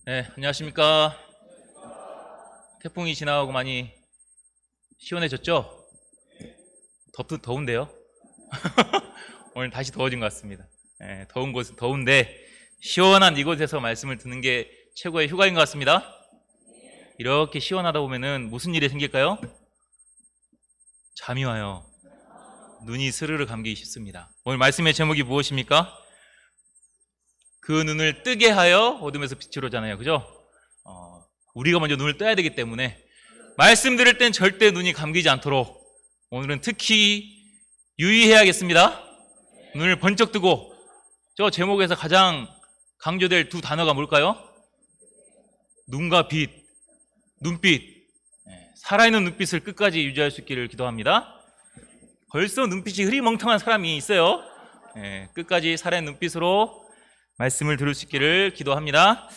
네, 안녕하십니까. 태풍이 지나가고 많이 시원해졌죠? 더운데요? 오늘 다시 더워진 것 같습니다. 네, 더운 곳은 더운데 시원한 이곳에서 말씀을 듣는 게 최고의 휴가인 것 같습니다. 이렇게 시원하다 보면은 무슨 일이 생길까요? 잠이 와요. 눈이 스르르 감기 쉽습니다. 오늘 말씀의 제목이 무엇입니까? 그 눈을 뜨게 하여 어둠에서 빛으로잖아요. 그죠? 우리가 먼저 눈을 떠야 되기 때문에 말씀 들을 땐 절대 눈이 감기지 않도록 오늘은 특히 유의해야겠습니다. 눈을 번쩍 뜨고, 저 제목에서 가장 강조될 두 단어가 뭘까요? 눈과 빛, 눈빛. 살아있는 눈빛을 끝까지 유지할 수 있기를 기도합니다. 벌써 눈빛이 흐리멍텅한 사람이 있어요. 끝까지 살아있는 눈빛으로 말씀을 들을 수 있기를 기도합니다.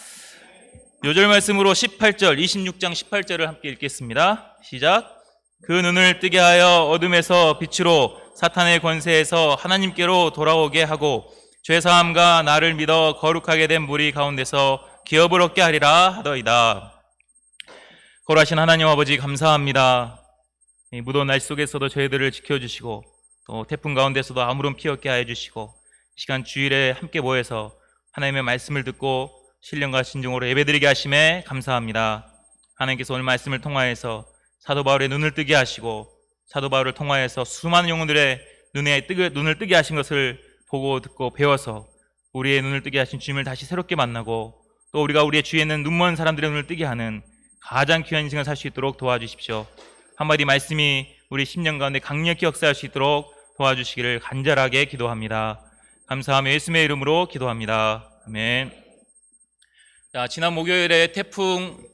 요절 말씀으로 18절, 26장 18절을 함께 읽겠습니다. 시작. 그 눈을 뜨게 하여 어둠에서 빛으로 사탄의 권세에서 하나님께로 돌아오게 하고 죄사함과 나를 믿어 거룩하게 된 무리 가운데서 기업을 얻게 하리라 하더이다. 거룩하신 하나님 아버지, 감사합니다. 이 무더운 날씨 속에서도 저희들을 지켜주시고 또 태풍 가운데서도 아무런 피해 없게 하여 주시고 시간 주일에 함께 모여서 하나님의 말씀을 듣고 신령과 신중으로 예배드리게 하심에 감사합니다. 하나님께서 오늘 말씀을 통하여서 사도 바울의 눈을 뜨게 하시고 사도 바울을 통하여서 수많은 영혼들의 눈을 뜨게 하신 것을 보고 듣고 배워서 우리의 눈을 뜨게 하신 주님을 다시 새롭게 만나고 또 우리가 우리의 주위에 있는 눈먼 사람들의 눈을 뜨게 하는 가장 귀한 인생을 살 수 있도록 도와주십시오. 한마디 말씀이 우리 심령 가운데 강력히 역사할 수 있도록 도와주시기를 간절하게 기도합니다. 감사하며 예수님의 이름으로 기도합니다. 아멘. 자, 지난 목요일에 태풍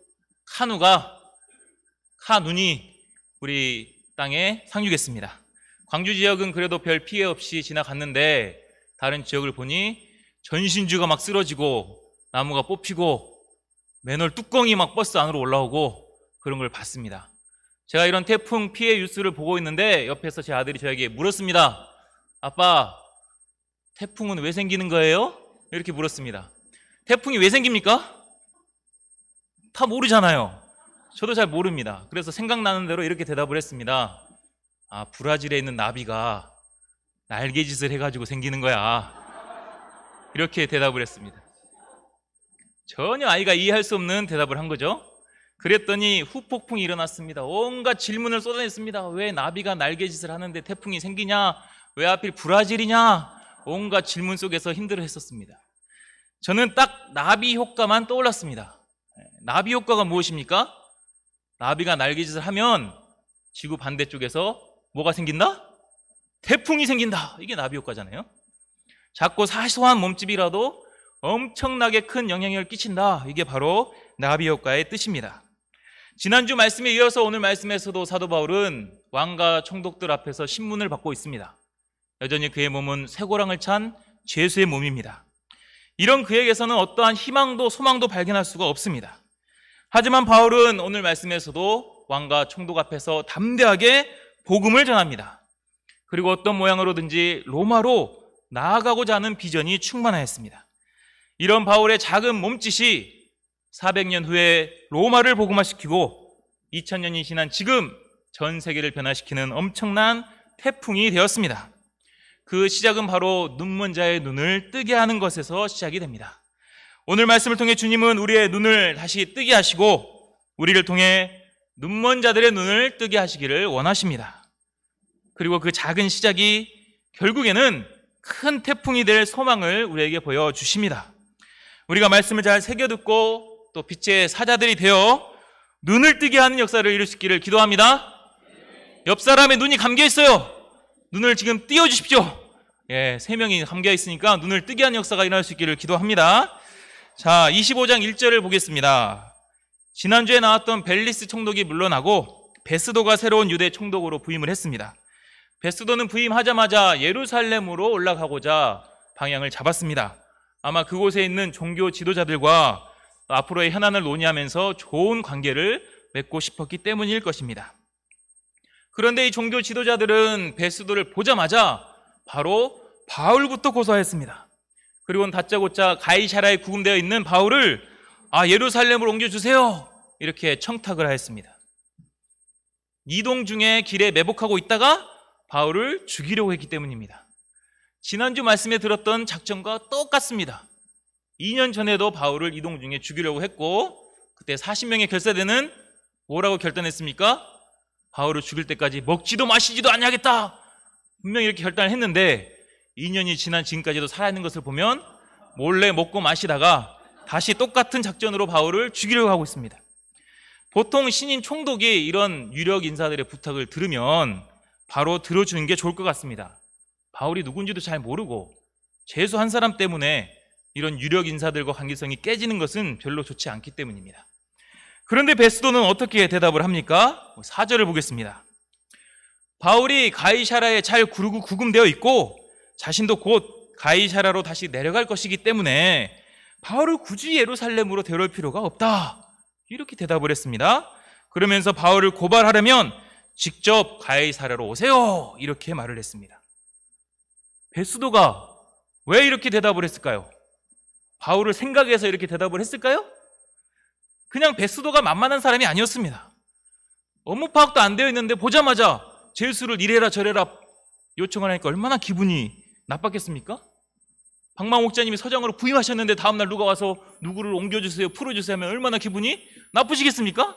카눈이 우리 땅에 상륙했습니다. 광주 지역은 그래도 별 피해 없이 지나갔는데 다른 지역을 보니 전신주가 막 쓰러지고 나무가 뽑히고 맨홀 뚜껑이 막 버스 안으로 올라오고 그런 걸 봤습니다. 제가 이런 태풍 피해 뉴스를 보고 있는데 옆에서 제 아들이 저에게 물었습니다. 아빠, 태풍은 왜 생기는 거예요? 이렇게 물었습니다. 태풍이 왜 생깁니까? 다 모르잖아요. 저도 잘 모릅니다. 그래서 생각나는 대로 이렇게 대답을 했습니다. 아, 브라질에 있는 나비가 날개짓을 해가지고 생기는 거야. 이렇게 대답을 했습니다. 전혀 아이가 이해할 수 없는 대답을 한 거죠. 그랬더니 후폭풍이 일어났습니다. 온갖 질문을 쏟아냈습니다. 왜 나비가 날개짓을 하는데 태풍이 생기냐? 왜 하필 브라질이냐? 온갖 질문 속에서 힘들어했었습니다. 저는 딱 나비 효과만 떠올랐습니다. 나비 효과가 무엇입니까? 나비가 날개짓을 하면 지구 반대쪽에서 뭐가 생긴다? 태풍이 생긴다. 이게 나비 효과잖아요. 작고 사소한 몸집이라도 엄청나게 큰 영향력을 끼친다. 이게 바로 나비 효과의 뜻입니다. 지난주 말씀에 이어서 오늘 말씀에서도 사도 바울은 왕과 총독들 앞에서 신문을 받고 있습니다. 여전히 그의 몸은 쇠고랑을 찬 죄수의 몸입니다. 이런 그에게서는 어떠한 희망도 소망도 발견할 수가 없습니다. 하지만 바울은 오늘 말씀에서도 왕과 총독 앞에서 담대하게 복음을 전합니다. 그리고 어떤 모양으로든지 로마로 나아가고자 하는 비전이 충만하였습니다. 이런 바울의 작은 몸짓이 400년 후에 로마를 복음화시키고 2000년이 지난 지금 전 세계를 변화시키는 엄청난 태풍이 되었습니다. 그 시작은 바로 눈먼 자의 눈을 뜨게 하는 것에서 시작이 됩니다. 오늘 말씀을 통해 주님은 우리의 눈을 다시 뜨게 하시고 우리를 통해 눈먼 자들의 눈을 뜨게 하시기를 원하십니다. 그리고 그 작은 시작이 결국에는 큰 태풍이 될 소망을 우리에게 보여주십니다. 우리가 말씀을 잘 새겨듣고 또 빛의 사자들이 되어 눈을 뜨게 하는 역사를 이룰 수 있기를 기도합니다. 옆 사람의 눈이 감겨 있어요. 눈을 지금 띄워주십시오. 3명이 감겨 있으니까 눈을 뜨게 하는 역사가 일어날 수 있기를 기도합니다. 자, 25장 1절을 보겠습니다. 지난주에 나왔던 벨리스 총독이 물러나고 베스도가 새로운 유대 총독으로 부임을 했습니다. 베스도는 부임하자마자 예루살렘으로 올라가고자 방향을 잡았습니다. 아마 그곳에 있는 종교 지도자들과 앞으로의 현안을 논의하면서 좋은 관계를 맺고 싶었기 때문일 것입니다. 그런데 이 종교 지도자들은 베스도를 보자마자 바로 바울부터 고소했습니다. 그리고는 다짜고짜 가이사라에 구금되어 있는 바울을 예루살렘으로 옮겨주세요. 이렇게 청탁을 하였습니다. 이동 중에 길에 매복하고 있다가 바울을 죽이려고 했기 때문입니다. 지난주 말씀에 들었던 작전과 똑같습니다. 2년 전에도 바울을 이동 중에 죽이려고 했고, 그때 40명의 결사대는 뭐라고 결단했습니까? 바울을 죽일 때까지 먹지도 마시지도 아니하겠다, 분명히 이렇게 결단을 했는데, 2년이 지난 지금까지도 살아있는 것을 보면 몰래 먹고 마시다가 다시 똑같은 작전으로 바울을 죽이려고 하고 있습니다. 보통 신임 총독이 이런 유력 인사들의 부탁을 들으면 바로 들어주는 게 좋을 것 같습니다. 바울이 누군지도 잘 모르고 죄수 한 사람 때문에 이런 유력 인사들과 관계성이 깨지는 것은 별로 좋지 않기 때문입니다. 그런데 베스도는 어떻게 대답을 합니까? 4절을 보겠습니다. 바울이 가이사랴에 잘 구금되어 있고 자신도 곧 가이사랴로 다시 내려갈 것이기 때문에 바울을 굳이 예루살렘으로 데려올 필요가 없다, 이렇게 대답을 했습니다. 그러면서 바울을 고발하려면 직접 가이사랴로 오세요, 이렇게 말을 했습니다. 베스도가 왜 이렇게 대답을 했을까요? 바울을 생각해서 이렇게 대답을 했을까요? 그냥 베스도가 만만한 사람이 아니었습니다. 업무 파악도 안 되어 있는데 보자마자 제수를 이래라 저래라 요청을 하니까 얼마나 기분이 나빴겠습니까? 박마 목자님이 서장으로 부임하셨는데 다음날 누가 와서 누구를 옮겨주세요, 풀어주세요 하면 얼마나 기분이 나쁘시겠습니까?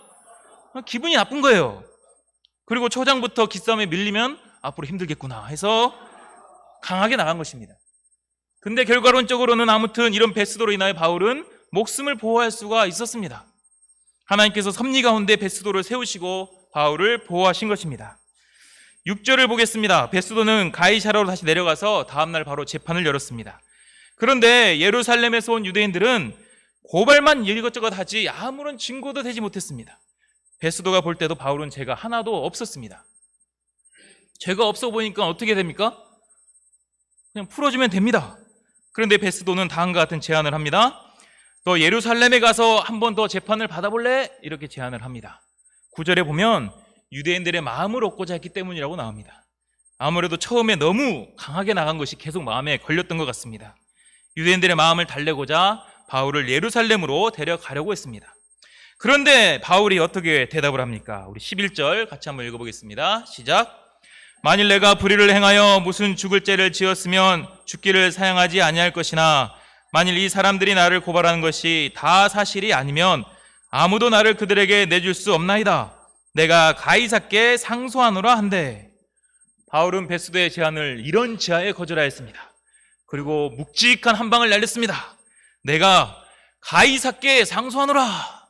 기분이 나쁜 거예요. 그리고 초장부터 기싸움에 밀리면 앞으로 힘들겠구나 해서 강하게 나간 것입니다. 근데 결과론적으로는 아무튼 이런 베스도로 인하여 바울은 목숨을 보호할 수가 있었습니다. 하나님께서 섭리 가운데 베스도를 세우시고 바울을 보호하신 것입니다. 6절을 보겠습니다. 베스도는 가이사랴로 다시 내려가서 다음날 바로 재판을 열었습니다. 그런데 예루살렘에서 온 유대인들은 고발만 이것저것 하지 아무런 증거도 되지 못했습니다. 베스도가 볼 때도 바울은 죄가 하나도 없었습니다. 죄가 없어 보니까 어떻게 됩니까? 그냥 풀어주면 됩니다. 그런데 베스도는 다음과 같은 제안을 합니다. 너 예루살렘에 가서 한 번 더 재판을 받아볼래? 이렇게 제안을 합니다. 9절에 보면 유대인들의 마음을 얻고자 했기 때문이라고 나옵니다. 아무래도 처음에 너무 강하게 나간 것이 계속 마음에 걸렸던 것 같습니다. 유대인들의 마음을 달래고자 바울을 예루살렘으로 데려가려고 했습니다. 그런데 바울이 어떻게 대답을 합니까? 우리 11절 같이 한번 읽어보겠습니다. 시작. 만일 내가 불의를 행하여 무슨 죽을 죄를 지었으면 죽기를 사양하지 아니할 것이나 만일 이 사람들이 나를 고발하는 것이 다 사실이 아니면 아무도 나를 그들에게 내줄 수 없나이다. 내가 가이사께 상소하노라 한대. 바울은 베스도의 제안을 이런 지하에 거절하였습니다. 그리고 묵직한 한 방을 날렸습니다. 내가 가이사께 상소하노라.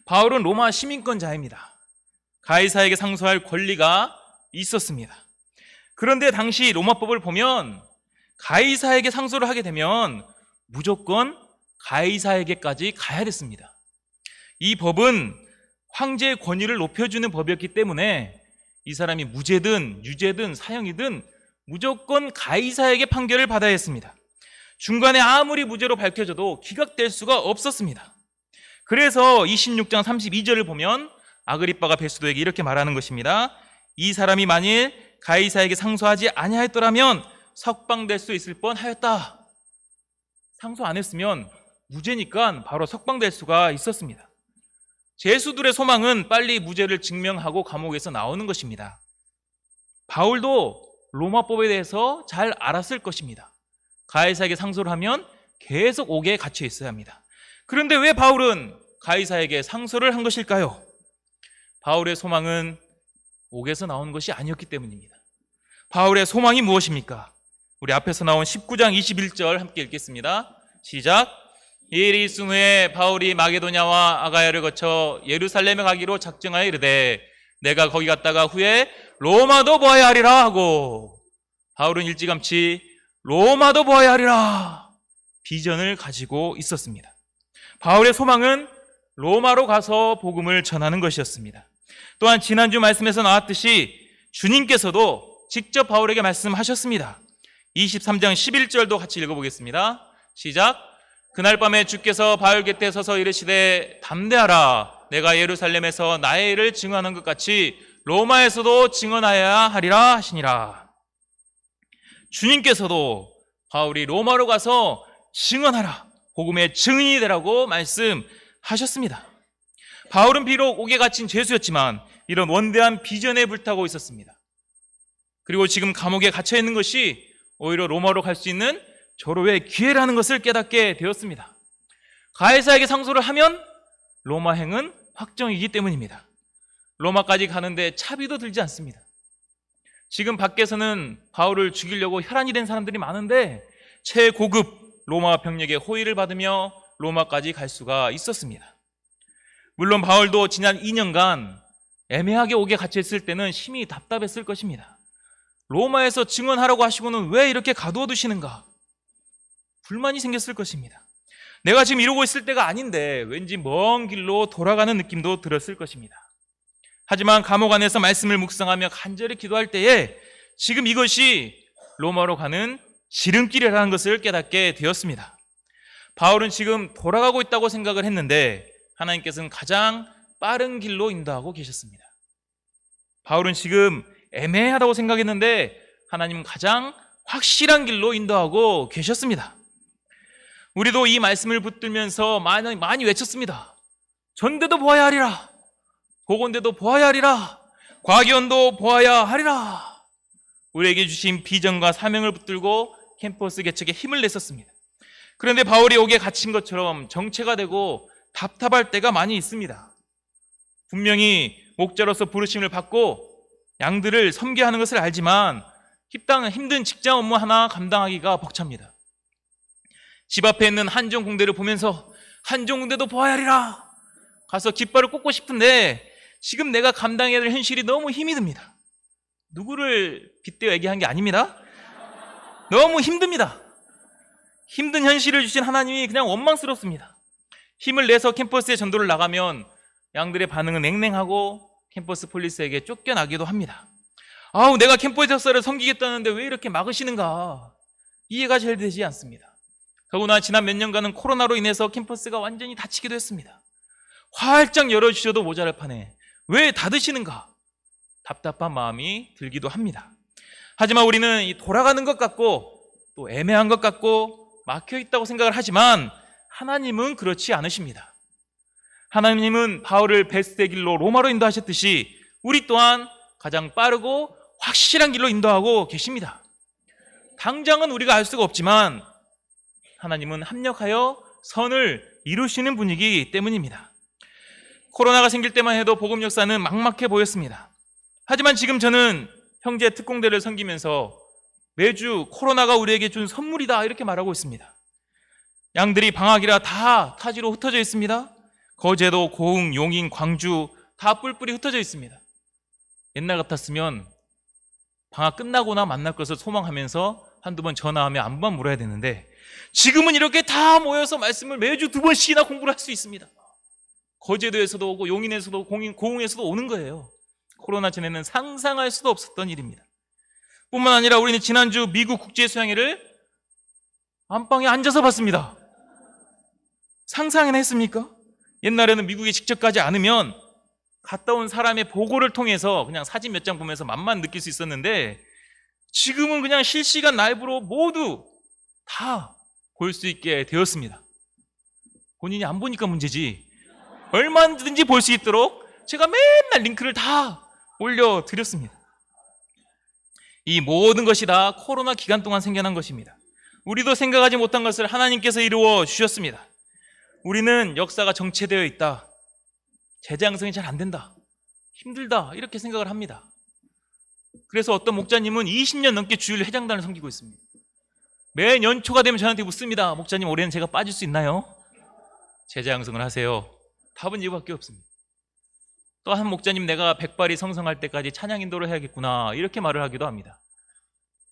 바울은 로마 시민권자입니다. 가이사에게 상소할 권리가 있었습니다. 그런데 당시 로마법을 보면 가이사에게 상소를 하게 되면 무조건 가이사에게까지 가야 됐습니다. 이 법은 황제의 권위를 높여주는 법이었기 때문에 이 사람이 무죄든 유죄든 사형이든 무조건 가이사에게 판결을 받아야 했습니다. 중간에 아무리 무죄로 밝혀져도 기각될 수가 없었습니다. 그래서 26장 32절을 보면 아그리빠가 베스도에게 이렇게 말하는 것입니다. 이 사람이 만일 가이사에게 상소하지 아니하였더라면 석방될 수 있을 뻔하였다. 상소 안 했으면 무죄니까 바로 석방될 수가 있었습니다. 죄수들의 소망은 빨리 무죄를 증명하고 감옥에서 나오는 것입니다. 바울도 로마법에 대해서 잘 알았을 것입니다. 가이사에게 상소를 하면 계속 옥에 갇혀 있어야 합니다. 그런데 왜 바울은 가이사에게 상소를 한 것일까요? 바울의 소망은 옥에서 나온 것이 아니었기 때문입니다. 바울의 소망이 무엇입니까? 우리 앞에서 나온 19장 21절 함께 읽겠습니다. 시작. 이 일이 있은 후에 바울이 마게도냐와 아가야를 거쳐 예루살렘에 가기로 작정하여 이르되 내가 거기 갔다가 후에 로마도 보아야 하리라 하고, 바울은 일찌감치 로마도 보아야 하리라 비전을 가지고 있었습니다. 바울의 소망은 로마로 가서 복음을 전하는 것이었습니다. 또한 지난주 말씀에서 나왔듯이 주님께서도 직접 바울에게 말씀하셨습니다. 23장 11절도 같이 읽어보겠습니다. 시작. 그날 밤에 주께서 바울 곁에 서서 이르시되 담대하라. 내가 예루살렘에서 나의 일을 증언하는 것 같이 로마에서도 증언하여야 하리라 하시니라. 주님께서도 바울이 로마로 가서 증언하라, 복음의 증인이 되라고 말씀하셨습니다. 바울은 비록 옥에 갇힌 죄수였지만 이런 원대한 비전에 불타고 있었습니다. 그리고 지금 감옥에 갇혀 있는 것이 오히려 로마로 갈 수 있는 절호의 기회라는 것을 깨닫게 되었습니다. 가이사에게 상소를 하면 로마행은 확정이기 때문입니다. 로마까지 가는데 차비도 들지 않습니다. 지금 밖에서는 바울을 죽이려고 혈안이 된 사람들이 많은데 최고급 로마 병력의 호의를 받으며 로마까지 갈 수가 있었습니다. 물론 바울도 지난 2년간 애매하게 옥에 갇혀 있을 때는 심히 답답했을 것입니다. 로마에서 증언하라고 하시고는 왜 이렇게 가두어 두시는가? 불만이 생겼을 것입니다. 내가 지금 이러고 있을 때가 아닌데 왠지 먼 길로 돌아가는 느낌도 들었을 것입니다. 하지만 감옥 안에서 말씀을 묵상하며 간절히 기도할 때에 지금 이것이 로마로 가는 지름길이라는 것을 깨닫게 되었습니다. 바울은 지금 돌아가고 있다고 생각을 했는데 하나님께서는 가장 빠른 길로 인도하고 계셨습니다. 바울은 지금 애매하다고 생각했는데 하나님은 가장 확실한 길로 인도하고 계셨습니다. 우리도 이 말씀을 붙들면서 많이 외쳤습니다. 전대도 보아야 하리라. 보건대도 보아야 하리라. 과기원도 보아야 하리라. 우리에게 주신 비전과 사명을 붙들고 캠퍼스 개척에 힘을 냈었습니다. 그런데 바울이 옥에 갇힌 것처럼 정체가 되고 답답할 때가 많이 있습니다. 분명히 목자로서 부르심을 받고 양들을 섬겨야 하는 것을 알지만 힘든 직장 업무 하나 감당하기가 벅찹니다. 집 앞에 있는 한정공대를 보면서 한정공대도 보아야 하리라. 가서 깃발을 꽂고 싶은데 지금 내가 감당해야 될 현실이 너무 힘이 듭니다. 누구를 빗대어 얘기한 게 아닙니다. 너무 힘듭니다. 힘든 현실을 주신 하나님이 그냥 원망스럽습니다. 힘을 내서 캠퍼스에 전도를 나가면 양들의 반응은 냉랭하고 캠퍼스 폴리스에게 쫓겨나기도 합니다. 아우, 내가 캠퍼스 역사를 섬기겠다는데 왜 이렇게 막으시는가? 이해가 잘 되지 않습니다. 더구나 지난 몇 년간은 코로나로 인해서 캠퍼스가 완전히 닫히기도 했습니다. 활짝 열어주셔도 모자랄 판에 왜 닫으시는가? 답답한 마음이 들기도 합니다. 하지만 우리는 이 돌아가는 것 같고 또 애매한 것 같고 막혀있다고 생각을 하지만 하나님은 그렇지 않으십니다. 하나님은 바울을 베스트의 길로 로마로 인도하셨듯이 우리 또한 가장 빠르고 확실한 길로 인도하고 계십니다. 당장은 우리가 알 수가 없지만 하나님은 합력하여 선을 이루시는 분이기 때문입니다. 코로나가 생길 때만 해도 복음 역사는 막막해 보였습니다. 하지만 지금 저는 형제 특공대를 섬기면서 매주 코로나가 우리에게 준 선물이다 이렇게 말하고 있습니다. 양들이 방학이라 다 타지로 흩어져 있습니다. 거제도, 고흥, 용인, 광주 다 뿔뿔이 흩어져 있습니다. 옛날 같았으면 방학 끝나고나 만날 것을 소망하면서 한두 번 전화하며 안부만 물어야 되는데 지금은 이렇게 다 모여서 말씀을 매주 2번씩이나 공부를 할 수 있습니다. 거제도에서도 오고 용인에서도 고흥에서도 오는 거예요. 코로나 전에는 상상할 수도 없었던 일입니다. 뿐만 아니라 우리는 지난주 미국 국제수양회를 안방에 앉아서 봤습니다. 상상이나 했습니까? 옛날에는 미국에 직접 가지 않으면 갔다 온 사람의 보고를 통해서 그냥 사진 몇 장 보면서 맛만 느낄 수 있었는데 지금은 그냥 실시간 라이브로 모두 다 볼 수 있게 되었습니다. 본인이 안 보니까 문제지 얼마든지 볼 수 있도록 제가 맨날 링크를 다 올려드렸습니다. 이 모든 것이 다 코로나 기간 동안 생겨난 것입니다. 우리도 생각하지 못한 것을 하나님께서 이루어 주셨습니다. 우리는 역사가 정체되어 있다, 제자 양성이 잘 안 된다, 힘들다 이렇게 생각을 합니다. 그래서 어떤 목자님은 20년 넘게 주일 회장단을 섬기고 있습니다. 매 연초가 되면 저한테 묻습니다. 목자님, 올해는 제가 빠질 수 있나요? 제자 양성을 하세요. 답은 이거밖에 없습니다. 또 한 목자님, 내가 백발이 성성할 때까지 찬양 인도를 해야겠구나 이렇게 말을 하기도 합니다.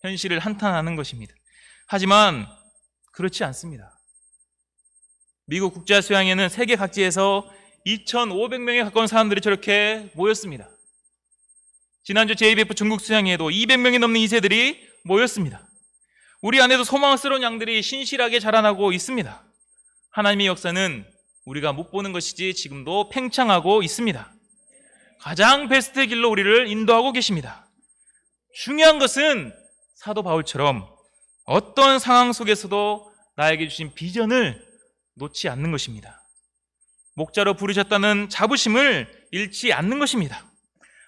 현실을 한탄하는 것입니다. 하지만 그렇지 않습니다. 미국 국제수양회는 세계 각지에서 2,500명에 가까운 사람들이 저렇게 모였습니다. 지난주 JBF 중국 수양회에도 200명이 넘는 2세들이 모였습니다. 우리 안에도 소망스러운 양들이 신실하게 자라나고 있습니다. 하나님의 역사는 우리가 못 보는 것이지 지금도 팽창하고 있습니다. 가장 베스트의 길로 우리를 인도하고 계십니다. 중요한 것은 사도 바울처럼 어떤 상황 속에서도 나에게 주신 비전을 놓지 않는 것입니다. 목자로 부르셨다는 자부심을 잃지 않는 것입니다.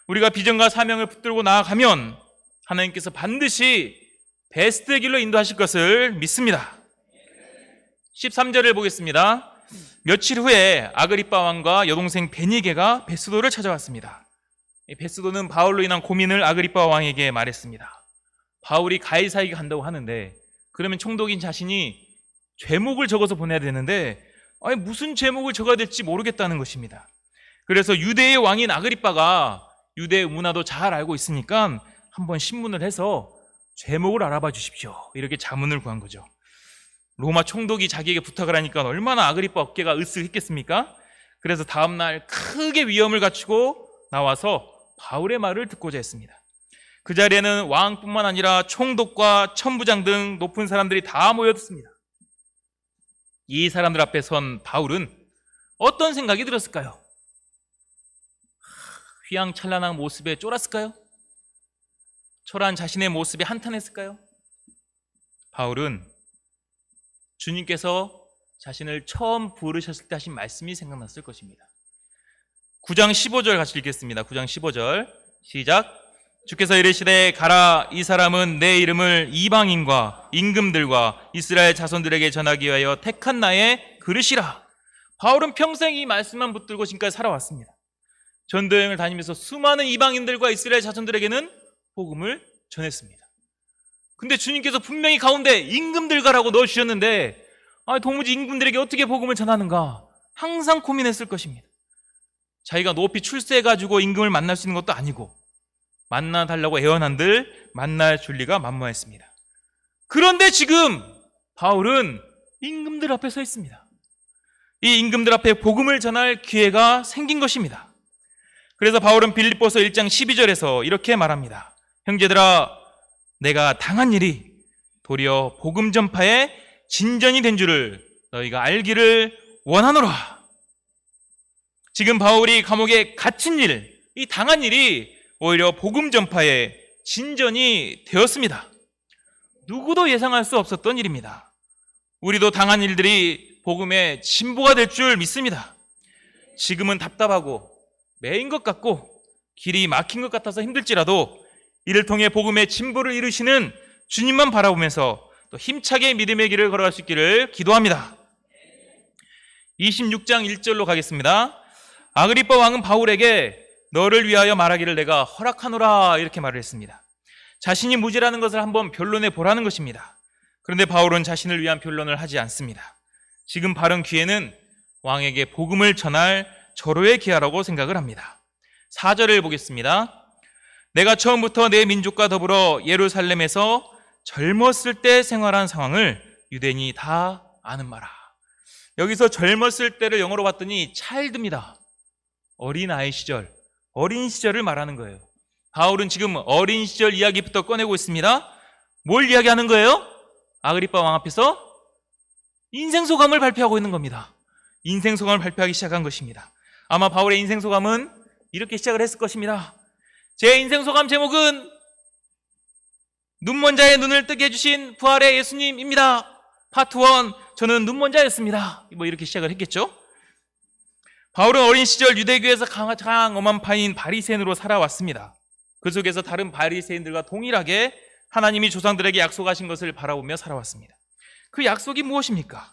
우리가 비전과 사명을 붙들고 나아가면 하나님께서 반드시 베스트의 길로 인도하실 것을 믿습니다. 13절을 보겠습니다. 며칠 후에 아그리빠 왕과 여동생 베니게가 베스도를 찾아왔습니다. 베스도는 바울로 인한 고민을 아그리빠 왕에게 말했습니다. 바울이 가이사에게 간다고 하는데 그러면 총독인 자신이 죄목을 적어서 보내야 되는데 무슨 죄목을 적어야 될지 모르겠다는 것입니다. 그래서 유대의 왕인 아그리빠가 유대의 문화도 잘 알고 있으니까 한번 신문을 해서 죄목을 알아봐 주십시오. 이렇게 자문을 구한 거죠. 로마 총독이 자기에게 부탁을 하니까 얼마나 아그리빠 어깨가 으쓱했겠습니까? 그래서 다음날 크게 위험을 갖추고 나와서 바울의 말을 듣고자 했습니다. 그 자리에는 왕뿐만 아니라 총독과 천부장 등 높은 사람들이 다 모였습니다. 이 사람들 앞에 선 바울은 어떤 생각이 들었을까요? 휘황찬란한 모습에 쫄았을까요? 초라한 자신의 모습에 한탄했을까요? 바울은 주님께서 자신을 처음 부르셨을 때 하신 말씀이 생각났을 것입니다. 9장 15절 같이 읽겠습니다. 9장 15절 시작. 주께서 이르시되 가라, 이 사람은 내 이름을 이방인과 임금들과 이스라엘 자손들에게 전하기 위하여 택한 나의 그릇이라. 바울은 평생 이 말씀만 붙들고 지금까지 살아왔습니다. 전도여행을 다니면서 수많은 이방인들과 이스라엘 자손들에게는 복음을 전했습니다. 근데 주님께서 분명히 가운데 임금들과라고 넣어주셨는데 도무지 임금들에게 어떻게 복음을 전하는가 항상 고민했을 것입니다. 자기가 높이 출세해가지고 임금을 만날 수 있는 것도 아니고 만나달라고 애원한들 만날 줄리가 만무했습니다. 그런데 지금 바울은 임금들 앞에 서 있습니다. 이 임금들 앞에 복음을 전할 기회가 생긴 것입니다. 그래서 바울은 빌립보서 1장 12절에서 이렇게 말합니다. 형제들아, 내가 당한 일이 도리어 복음 전파의 진전이 된 줄을 너희가 알기를 원하노라. 지금 바울이 감옥에 갇힌 일, 이 당한 일이 오히려 복음 전파의 진전이 되었습니다. 누구도 예상할 수 없었던 일입니다. 우리도 당한 일들이 복음의 진보가 될 줄 믿습니다. 지금은 답답하고 매인 것 같고 길이 막힌 것 같아서 힘들지라도 이를 통해 복음의 진보를 이루시는 주님만 바라보면서 또 힘차게 믿음의 길을 걸어갈 수 있기를 기도합니다. 26장 1절로 가겠습니다. 아그리빠 왕은 바울에게 너를 위하여 말하기를 내가 허락하노라 이렇게 말을 했습니다. 자신이 무지라는 것을 한번 변론해 보라는 것입니다. 그런데 바울은 자신을 위한 변론을 하지 않습니다. 지금 바른 기회는 왕에게 복음을 전할 절호의 기회라고 생각을 합니다. 4절을 보겠습니다. 내가 처음부터 내 민족과 더불어 예루살렘에서 젊었을 때 생활한 상황을 유대인이 다 아는 바라. 여기서 젊었을 때를 영어로 봤더니 child입니다. 어린아이 시절, 어린 시절을 말하는 거예요. 바울은 지금 어린 시절 이야기부터 꺼내고 있습니다. 뭘 이야기하는 거예요? 아그리빠 왕 앞에서 인생소감을 발표하고 있는 겁니다. 인생소감을 발표하기 시작한 것입니다. 아마 바울의 인생소감은 이렇게 시작을 했을 것입니다. 제 인생소감 제목은 눈먼 자의 눈을 뜨게 해주신 부활의 예수님입니다. 파트 1, 저는 눈먼 자였습니다. 이렇게 시작을 했겠죠. 바울은 어린 시절 유대교에서 강엄한 파인 바리새인으로 살아왔습니다. 그 속에서 다른 바리새인들과 동일하게 하나님이 조상들에게 약속하신 것을 바라보며 살아왔습니다. 그 약속이 무엇입니까?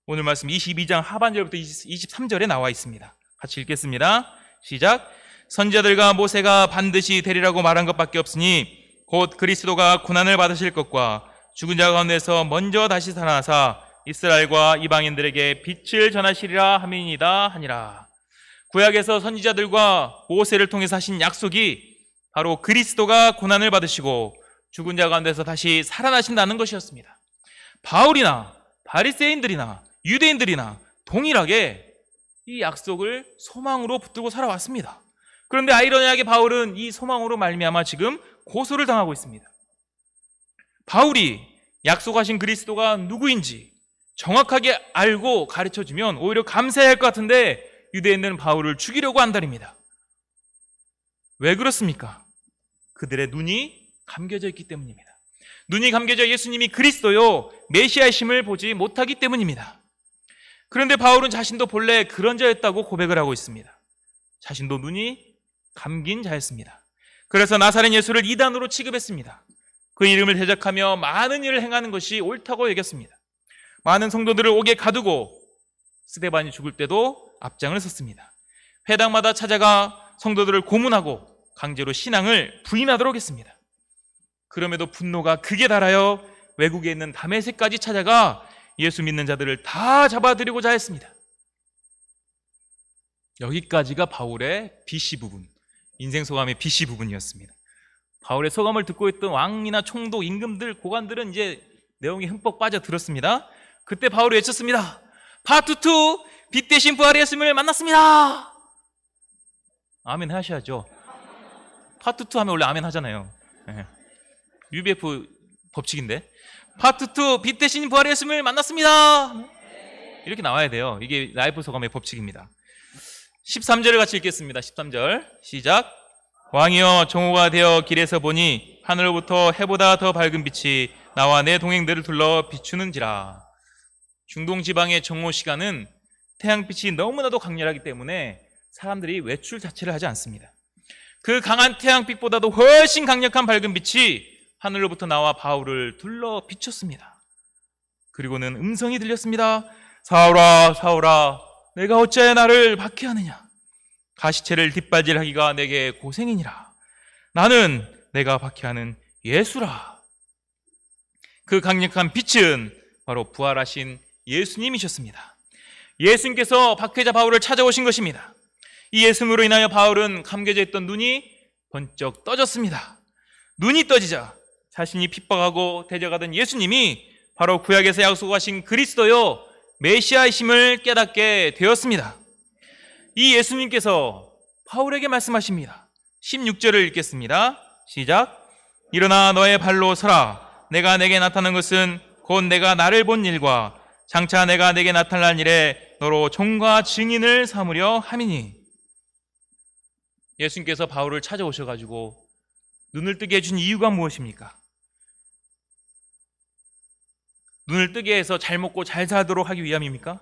오늘 말씀 22장 하반절부터 23절에 나와 있습니다. 같이 읽겠습니다. 시작. 선지자들과 모세가 반드시 되리라고 말한 것밖에 없으니 곧 그리스도가 고난을 받으실 것과 죽은 자 가운데서 먼저 다시 살아나사 이스라엘과 이방인들에게 빛을 전하시리라 함이니이다 하니라. 구약에서 선지자들과 모세를 통해서 하신 약속이 바로 그리스도가 고난을 받으시고 죽은 자 가운데서 다시 살아나신다는 것이었습니다. 바울이나 바리새인들이나 유대인들이나 동일하게 이 약속을 소망으로 붙들고 살아왔습니다. 그런데 아이러니하게 바울은 이 소망으로 말미암아 지금 고소를 당하고 있습니다. 바울이 약속하신 그리스도가 누구인지 정확하게 알고 가르쳐주면 오히려 감사해야 할 것 같은데 유대인들은 바울을 죽이려고 한다립니다. 왜 그렇습니까? 그들의 눈이 감겨져 있기 때문입니다. 눈이 감겨져 예수님이 그리스도요 메시아이심을 보지 못하기 때문입니다. 그런데 바울은 자신도 본래 그런 자였다고 고백을 하고 있습니다. 자신도 눈이 감긴 자였습니다. 그래서 나사렛 예수를 이단으로 취급했습니다. 그 이름을 대적하며 많은 일을 행하는 것이 옳다고 여겼습니다. 많은 성도들을 옥에 가두고 스데반이 죽을 때도 앞장을 섰습니다. 회당마다 찾아가 성도들을 고문하고 강제로 신앙을 부인하도록 했습니다. 그럼에도 분노가 극에 달하여 외국에 있는 다메섹까지 찾아가 예수 믿는 자들을 다 잡아들이고자 했습니다. 여기까지가 바울의 BC 부분, 인생 소감의 BC 부분이었습니다. 바울의 소감을 듣고 있던 왕이나 총독, 임금들, 고관들은 이제 내용이 흠뻑 빠져들었습니다. 그때 바울이 외쳤습니다. 파트 2, 빛 대신 부활의 예수님을 만났습니다. 아멘 하셔야죠. 파트 2 하면 원래 아멘 하잖아요. UBF 법칙인데. 파트 2, 빛 대신 부활의 예수님을 만났습니다. 이렇게 나와야 돼요. 이게 라이프 소감의 법칙입니다. 13절을 같이 읽겠습니다. 13절 시작. 왕이여, 정오가 되어 길에서 보니 하늘로부터 해보다 더 밝은 빛이 나와 내 동행들을 둘러 비추는지라. 중동 지방의 정오 시간은 태양빛이 너무나도 강렬하기 때문에 사람들이 외출 자체를 하지 않습니다. 그 강한 태양빛보다도 훨씬 강력한 밝은 빛이 하늘로부터 나와 바울을 둘러 비췄습니다. 그리고는 음성이 들렸습니다. 사울아, 사울아, 내가 어찌하여 나를 박해하느냐? 가시체를 뒷발질하기가 내게 고생이니라. 나는 내가 박해하는 예수라. 그 강력한 빛은 바로 부활하신 예수님이셨습니다. 예수님께서 박해자 바울을 찾아오신 것입니다. 이 예수님으로 인하여 바울은 감겨져 있던 눈이 번쩍 떠졌습니다. 눈이 떠지자 자신이 핍박하고 대적하던 예수님이 바로 구약에서 약속하신 그리스도요 메시아이심을 깨닫게 되었습니다. 이 예수님께서 바울에게 말씀하십니다. 16절을 읽겠습니다. 시작. 일어나 너의 발로 서라. 내가 내게 나타난 것은 곧 내가 나를 본 일과 장차 내가 내게 나타날 일에 너로 종과 증인을 삼으려 함이니. 예수님께서 바울을 찾아오셔가지고 눈을 뜨게 해준 이유가 무엇입니까? 눈을 뜨게 해서 잘 먹고 잘 살도록 하기 위함입니까?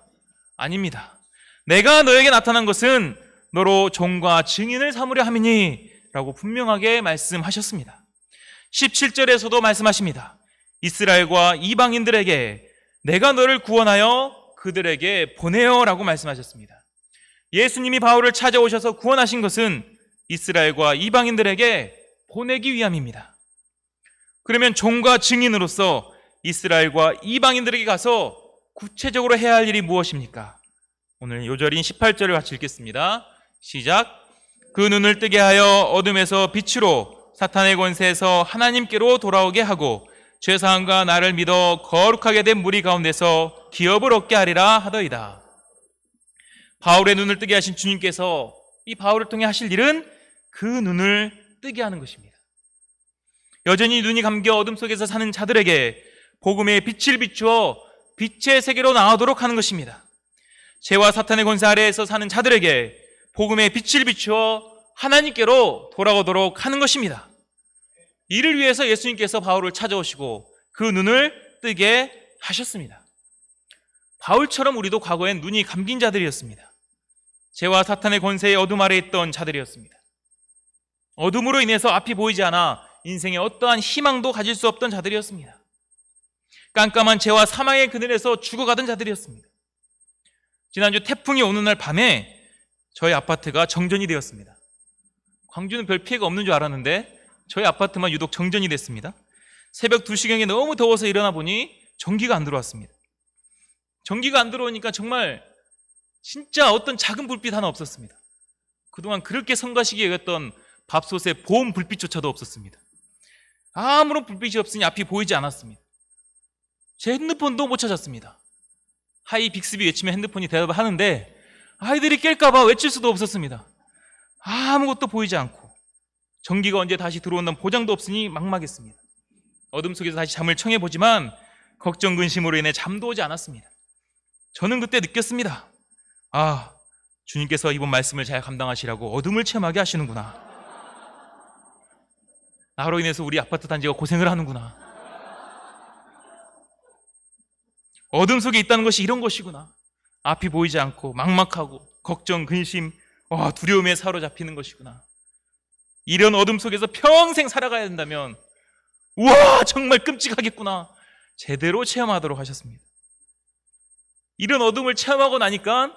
아닙니다. 내가 너에게 나타난 것은 너로 종과 증인을 삼으려 함이니 라고 분명하게 말씀하셨습니다. 17절에서도 말씀하십니다. 이스라엘과 이방인들에게 내가 너를 구원하여 그들에게 보내어 라고 말씀하셨습니다. 예수님이 바울을 찾아오셔서 구원하신 것은 이스라엘과 이방인들에게 보내기 위함입니다. 그러면 종과 증인으로서 이스라엘과 이방인들에게 가서 구체적으로 해야 할 일이 무엇입니까? 오늘 요절인 18절을 같이 읽겠습니다. 시작. 그 눈을 뜨게 하여 어둠에서 빛으로 사탄의 권세에서 하나님께로 돌아오게 하고 죄사함과 나를 믿어 거룩하게 된 무리 가운데서 기업을 얻게 하리라 하더이다. 바울의 눈을 뜨게 하신 주님께서 이 바울을 통해 하실 일은 그 눈을 뜨게 하는 것입니다. 여전히 눈이 감겨 어둠 속에서 사는 자들에게 복음의 빛을 비추어 빛의 세계로 나아오도록 하는 것입니다. 죄와 사탄의 권세 아래에서 사는 자들에게 복음의 빛을 비추어 하나님께로 돌아오도록 하는 것입니다. 이를 위해서 예수님께서 바울을 찾아오시고 그 눈을 뜨게 하셨습니다. 바울처럼 우리도 과거엔 눈이 감긴 자들이었습니다. 죄와 사탄의 권세의 어둠 아래에 있던 자들이었습니다. 어둠으로 인해서 앞이 보이지 않아 인생에 어떠한 희망도 가질 수 없던 자들이었습니다. 깜깜한 죄와 사망의 그늘에서 죽어가던 자들이었습니다. 지난주 태풍이 오는 날 밤에 저희 아파트가 정전이 되었습니다. 광주는 별 피해가 없는 줄 알았는데 저희 아파트만 유독 정전이 됐습니다. 새벽 2시경에 너무 더워서 일어나 보니 전기가 안 들어왔습니다. 전기가 안 들어오니까 정말 진짜 어떤 작은 불빛 하나 없었습니다. 그동안 그렇게 성가시게 여겼던 밥솥에 보온 불빛조차도 없었습니다. 아무런 불빛이 없으니 앞이 보이지 않았습니다. 제 핸드폰도 못 찾았습니다. 하이 빅스비 외치면 핸드폰이 대답을 하는데 아이들이 깰까봐 외칠 수도 없었습니다. 아무것도 보이지 않고 전기가 언제 다시 들어온다는 보장도 없으니 막막했습니다. 어둠 속에서 다시 잠을 청해보지만 걱정 근심으로 인해 잠도 오지 않았습니다. 저는 그때 느꼈습니다. 아, 주님께서 이번 말씀을 잘 감당하시라고 어둠을 체험하게 하시는구나. 나로 인해서 우리 아파트 단지가 고생을 하는구나. 어둠 속에 있다는 것이 이런 것이구나. 앞이 보이지 않고 막막하고 걱정, 근심, 두려움에 사로잡히는 것이구나. 이런 어둠 속에서 평생 살아가야 된다면 우와 정말 끔찍하겠구나. 제대로 체험하도록 하셨습니다. 이런 어둠을 체험하고 나니까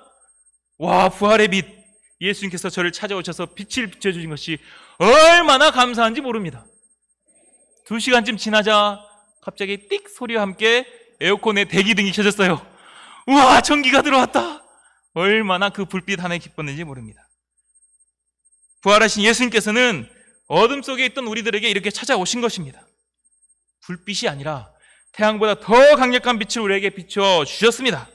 부활의 빛, 예수님께서 저를 찾아오셔서 빛을 비춰주신 것이 얼마나 감사한지 모릅니다. 2시간쯤 지나자 갑자기 띡 소리와 함께 에어컨에 대기등이 켜졌어요. 우와 전기가 들어왔다. 얼마나 그 불빛 하나에 기뻤는지 모릅니다. 부활하신 예수님께서는 어둠 속에 있던 우리들에게 이렇게 찾아오신 것입니다. 불빛이 아니라 태양보다 더 강력한 빛을 우리에게 비춰주셨습니다.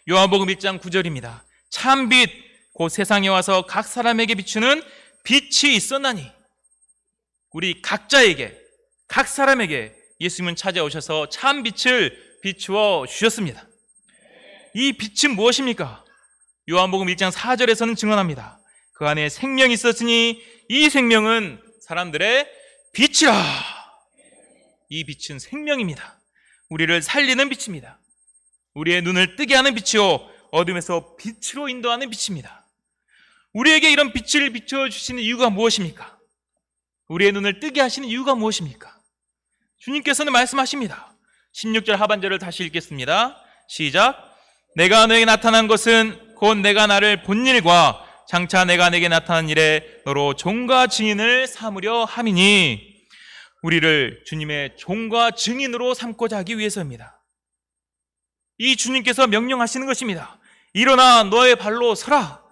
요한복음 1장 9절입니다. 참빛 곧 세상에 와서 각 사람에게 비추는 빛이 있었나니. 우리 각자에게, 각 사람에게 예수님은 찾아오셔서 참빛을 비추어 주셨습니다. 이 빛은 무엇입니까? 요한복음 1장 4절에서는 증언합니다. 그 안에 생명이 있었으니 이 생명은 사람들의 빛이라. 이 빛은 생명입니다. 우리를 살리는 빛입니다. 우리의 눈을 뜨게 하는 빛이요 어둠에서 빛으로 인도하는 빛입니다. 우리에게 이런 빛을 비춰주시는 이유가 무엇입니까? 우리의 눈을 뜨게 하시는 이유가 무엇입니까? 주님께서는 말씀하십니다. 16절 하반절을 다시 읽겠습니다. 시작. 내가 너에게 나타난 것은 곧 내가 나를 본 일과 장차 내가 내게 나타난 일에 너로 종과 증인을 삼으려 함이니. 우리를 주님의 종과 증인으로 삼고자 하기 위해서입니다. 이 주님께서 명령하시는 것입니다. 일어나 너의 발로 서라.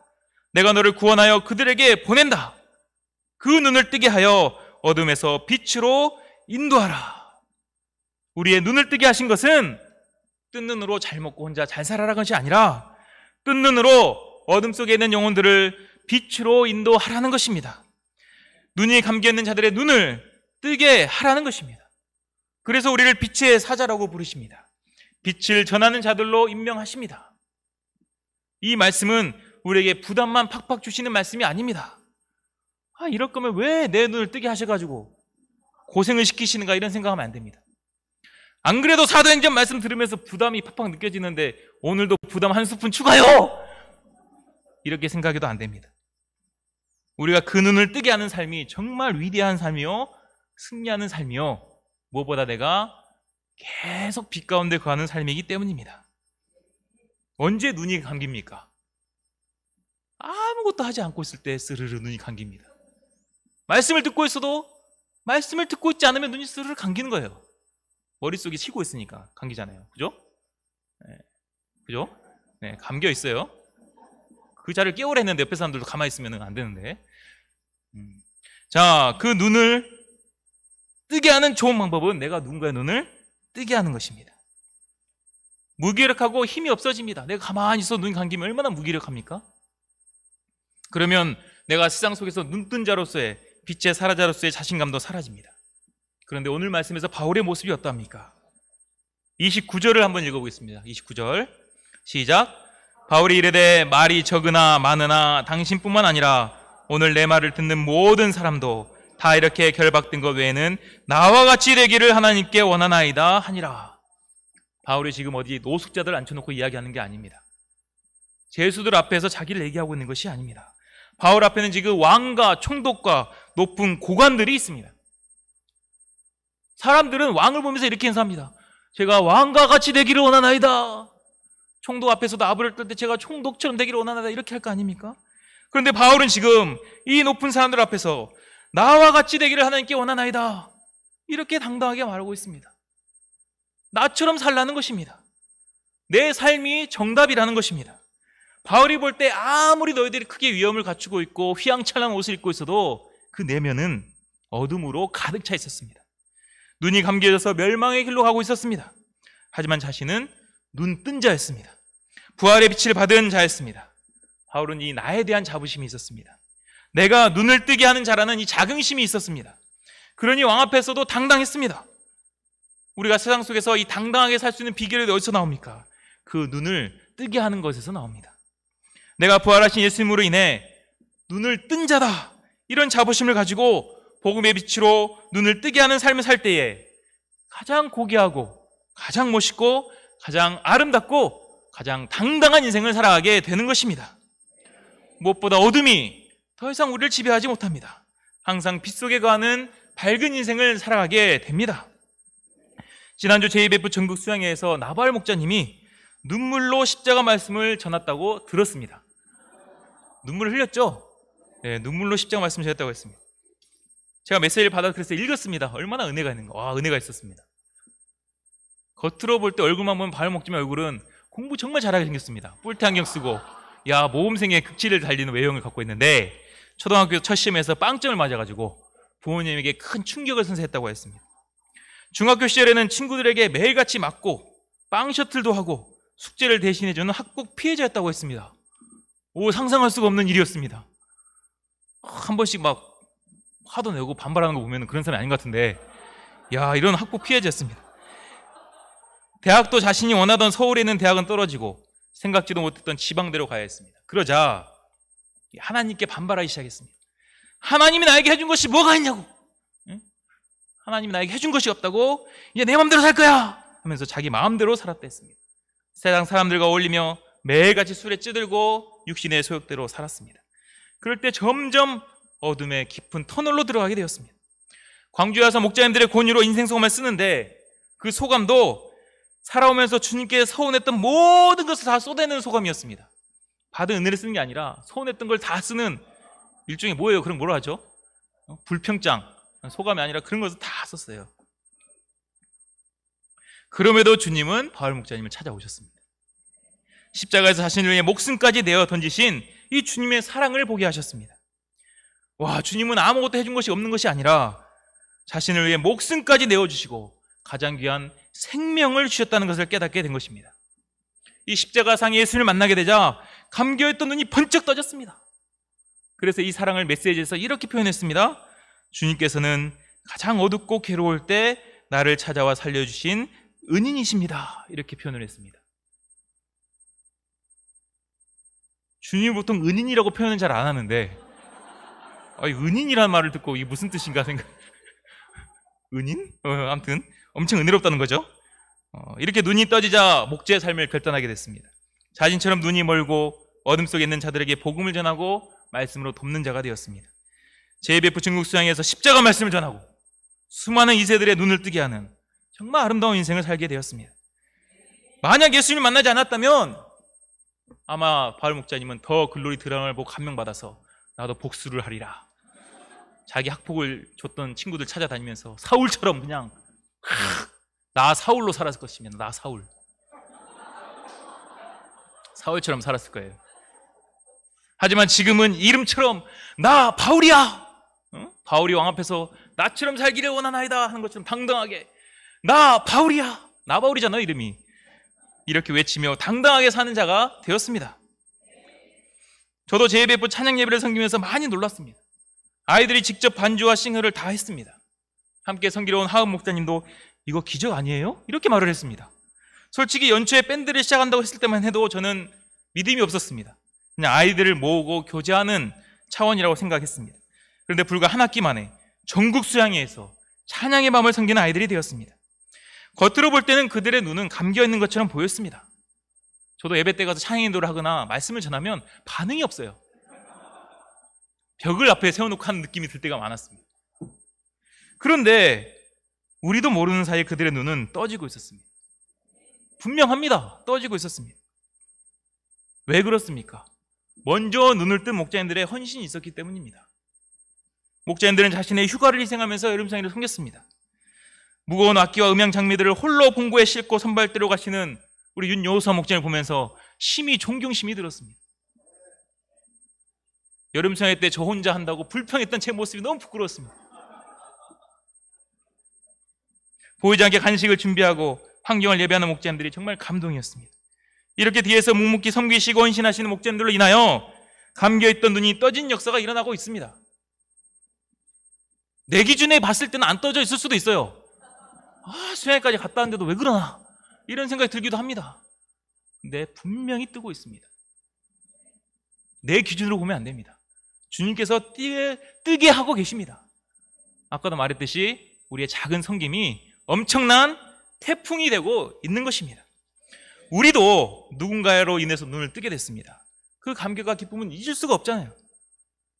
내가 너를 구원하여 그들에게 보낸다. 그 눈을 뜨게 하여 어둠에서 빛으로 인도하라. 우리의 눈을 뜨게 하신 것은 뜬 눈으로 잘 먹고 혼자 잘 살아라는 것이 아니라 뜬 눈으로 어둠 속에 있는 영혼들을 빛으로 인도하라는 것입니다. 눈이 감겨있는 자들의 눈을 뜨게 하라는 것입니다. 그래서 우리를 빛의 사자라고 부르십니다. 빛을 전하는 자들로 임명하십니다. 이 말씀은 우리에게 부담만 팍팍 주시는 말씀이 아닙니다. 이럴 거면 왜 내 눈을 뜨게 하셔가지고 고생을 시키시는가 이런 생각하면 안 됩니다. 안 그래도 사도행전 말씀 들으면서 부담이 팍팍 느껴지는데 오늘도 부담 한 스푼 추가요! 이렇게 생각해도 안 됩니다. 우리가 그 눈을 뜨게 하는 삶이 정말 위대한 삶이요 승리하는 삶이요 무엇보다 내가 계속 빛 가운데 거하는 삶이기 때문입니다. 언제 눈이 감깁니까? 아무것도 하지 않고 있을 때 스르르 눈이 감깁니다. 말씀을 듣고 있어도 말씀을 듣고 있지 않으면 눈이 스르르 감기는 거예요. 머릿속이 쉬고 있으니까 감기잖아요. 그죠? 네. 그죠? 네, 감겨 있어요. 그 자를 깨우라 했는데 옆에 사람들도 가만히 있으면 안 되는데. 자, 그 눈을 뜨게 하는 좋은 방법은 내가 누군가의 눈을 뜨게 하는 것입니다. 무기력하고 힘이 없어집니다. 내가 가만히 있어 눈이 감기면 얼마나 무기력합니까? 그러면 내가 세상 속에서 눈뜬 자로서의 빛의 사라자로서의 자신감도 사라집니다. 그런데 오늘 말씀에서 바울의 모습이 어떠합니까? 29절을 한번 읽어보겠습니다. 29절 시작. 바울이 이르되 말이 적으나 많으나 당신뿐만 아니라 오늘 내 말을 듣는 모든 사람도 다 이렇게 결박된 것 외에는 나와 같이 되기를 하나님께 원하나이다 하니라. 바울이 지금 어디 노숙자들 앉혀놓고 이야기하는 게 아닙니다. 죄수들 앞에서 자기를 얘기하고 있는 것이 아닙니다. 바울 앞에는 지금 왕과 총독과 높은 고관들이 있습니다. 사람들은 왕을 보면서 이렇게 인사합니다. 제가 왕과 같이 되기를 원하나이다. 총독 앞에서도 아부를 떨 때 제가 총독처럼 되기를 원하나이다 이렇게 할 거 아닙니까? 그런데 바울은 지금 이 높은 사람들 앞에서 나와 같이 되기를 하나님께 원하나이다 이렇게 당당하게 말하고 있습니다. 나처럼 살라는 것입니다. 내 삶이 정답이라는 것입니다. 바울이 볼 때 아무리 너희들이 크게 위엄을 갖추고 있고 휘황찬란한 옷을 입고 있어도 그 내면은 어둠으로 가득 차 있었습니다. 눈이 감겨져서 멸망의 길로 가고 있었습니다. 하지만 자신은 눈뜬 자였습니다. 부활의 빛을 받은 자였습니다. 바울은 이 나에 대한 자부심이 있었습니다. 내가 눈을 뜨게 하는 자라는 이 자긍심이 있었습니다. 그러니 왕 앞에서도 당당했습니다. 우리가 세상 속에서 이 당당하게 살 수 있는 비결이 어디서 나옵니까? 그 눈을 뜨게 하는 것에서 나옵니다. 내가 부활하신 예수님으로 인해 눈을 뜬 자다 이런 자부심을 가지고 복음의 빛으로 눈을 뜨게 하는 삶을 살 때에 가장 고귀하고 가장 멋있고 가장 아름답고 가장 당당한 인생을 살아가게 되는 것입니다. 무엇보다 어둠이 더 이상 우리를 지배하지 못합니다. 항상 빛 속에 거하는 밝은 인생을 살아가게 됩니다. 지난주 제2베프 전국 수양회에서 나발 목자님이 눈물로 십자가 말씀을 전했다고 들었습니다. 눈물을 흘렸죠? 네, 눈물로 십자가 말씀을 전했다고 했습니다. 제가 메시지를 받아서 그래서 읽었습니다. 얼마나 은혜가 있는가. 와, 은혜가 있었습니다. 겉으로 볼 때 얼굴만 보면 바울 목자님 얼굴은 공부 정말 잘하게 생겼습니다. 뿔테 안경 쓰고 모범생의 극치를 달리는 외형을 갖고 있는데 초등학교 첫 시험에서 빵점을 맞아가지고 부모님에게 큰 충격을 선사했다고 했습니다. 중학교 시절에는 친구들에게 매일같이 맞고 빵 셔틀도 하고 숙제를 대신해주는 학국 피해자였다고 했습니다. 상상할 수가 없는 일이었습니다. 한 번씩 막 화도 내고 반발하는 거 보면 그런 사람이 아닌 것 같은데 이런 학국 피해자였습니다. 대학도 자신이 원하던 서울에 있는 대학은 떨어지고 생각지도 못했던 지방대로 가야 했습니다. 그러자 하나님께 반발하기 시작했습니다. 하나님이 나에게 해준 것이 뭐가 있냐고, 하나님이 나에게 해준 것이 없다고, 이제 내 마음대로 살 거야 하면서 자기 마음대로 살았다 했습니다. 세상 사람들과 어울리며 매일같이 술에 찌들고 육신의 소욕대로 살았습니다. 그럴 때 점점 어둠의 깊은 터널로 들어가게 되었습니다. 광주에 와서 목자님들의 권유로 인생소감을 쓰는데 그 소감도 살아오면서 주님께 서운했던 모든 것을 다 쏟아내는 소감이었습니다. 받은 은혜를 쓰는 게 아니라 서운했던 걸 다 쓰는 일종의 뭐예요? 그럼 뭐라 하죠? 불평장, 소감이 아니라 그런 것을 다 썼어요. 그럼에도 주님은 바울 목자님을 찾아오셨습니다. 십자가에서 자신을 위해 목숨까지 내어 던지신 이 주님의 사랑을 보게 하셨습니다. 주님은 아무것도 해준 것이 없는 것이 아니라 자신을 위해 목숨까지 내어주시고 가장 귀한 생명을 주셨다는 것을 깨닫게 된 것입니다. 이 십자가상의 예수를 만나게 되자 감겨있던 눈이 번쩍 떠졌습니다. 그래서 이 사랑을 메시지에서 이렇게 표현했습니다. 주님께서는 가장 어둡고 괴로울 때 나를 찾아와 살려주신 은인이십니다. 이렇게 표현을 했습니다. 주님이 보통 은인이라고 표현은 잘 안 하는데 은인이라는 말을 듣고 이게 무슨 뜻인가 생각. 은인? 아무튼 엄청 은혜롭다는 거죠. 이렇게 눈이 떠지자 목자의 삶을 결단하게 됐습니다. 자신처럼 눈이 멀고 어둠 속에 있는 자들에게 복음을 전하고 말씀으로 돕는 자가 되었습니다. 제2베프 전국 수양회에서 십자가 말씀을 전하고 수많은 2세들의 눈을 뜨게 하는 정말 아름다운 인생을 살게 되었습니다. 만약 예수님을 만나지 않았다면 아마 바울 목자님은 더 글로리 드라마를 보고 감명받아서 나도 복수를 하리라, 자기 학폭을 줬던 친구들 찾아다니면서 사울처럼 그냥 나 사울로 살았을 것입니다. 나 사울처럼 살았을 거예요. 하지만 지금은 이름처럼 나 바울이야, 바울이 왕 앞에서 나처럼 살기를 원하나이다 하는 것처럼 당당하게 나 바울이야, 나 바울이잖아요 이름이, 이렇게 외치며 당당하게 사는 자가 되었습니다. 저도 제2베프 찬양 예배를 섬기면서 많이 놀랐습니다. 아이들이 직접 반주와 싱어를 다 했습니다. 함께 섬기러 온 하은 목사님도 이거 기적 아니에요? 이렇게 말을 했습니다. 솔직히 연초에 밴드를 시작한다고 했을 때만 해도 저는 믿음이 없었습니다. 그냥 아이들을 모으고 교제하는 차원이라고 생각했습니다. 그런데 불과 한 학기 만에 전국 수양회에서 찬양의 밤을 섬기는 아이들이 되었습니다. 겉으로 볼 때는 그들의 눈은 감겨있는 것처럼 보였습니다. 저도 예배 때 가서 찬양 인도를 하거나 말씀을 전하면 반응이 없어요. 벽을 앞에 세워놓고 하는 느낌이 들 때가 많았습니다. 그런데 우리도 모르는 사이에 그들의 눈은 떠지고 있었습니다. 분명합니다. 떠지고 있었습니다. 왜 그렇습니까? 먼저 눈을 뜬 목자님들의 헌신이 있었기 때문입니다. 목자님들은 자신의 휴가를 희생하면서 여름상회를 섬겼습니다. 무거운 악기와 음향 장비들을 홀로 봉고에 싣고 선발대로 가시는 우리 윤여호사 목자님을 보면서 심히 존경심이 들었습니다. 여름상회 때 저 혼자 한다고 불평했던 제 모습이 너무 부끄러웠습니다. 보이지 않게 간식을 준비하고 환경을 예배하는 목자님들이 정말 감동이었습니다. 이렇게 뒤에서 묵묵히 섬기시고 헌신하시는 목자님들로 인하여 감겨있던 눈이 떠진 역사가 일어나고 있습니다. 내 기준에 봤을 때는 안 떠져 있을 수도 있어요. 수양회까지 갔다 왔는데도 왜 그러나 이런 생각이 들기도 합니다. 근데 분명히 뜨고 있습니다. 내 기준으로 보면 안 됩니다. 주님께서 뜨게 하고 계십니다. 아까도 말했듯이 우리의 작은 섬김이 엄청난 태풍이 되고 있는 것입니다. 우리도 누군가로 인해서 눈을 뜨게 됐습니다. 그 감격과 기쁨은 잊을 수가 없잖아요.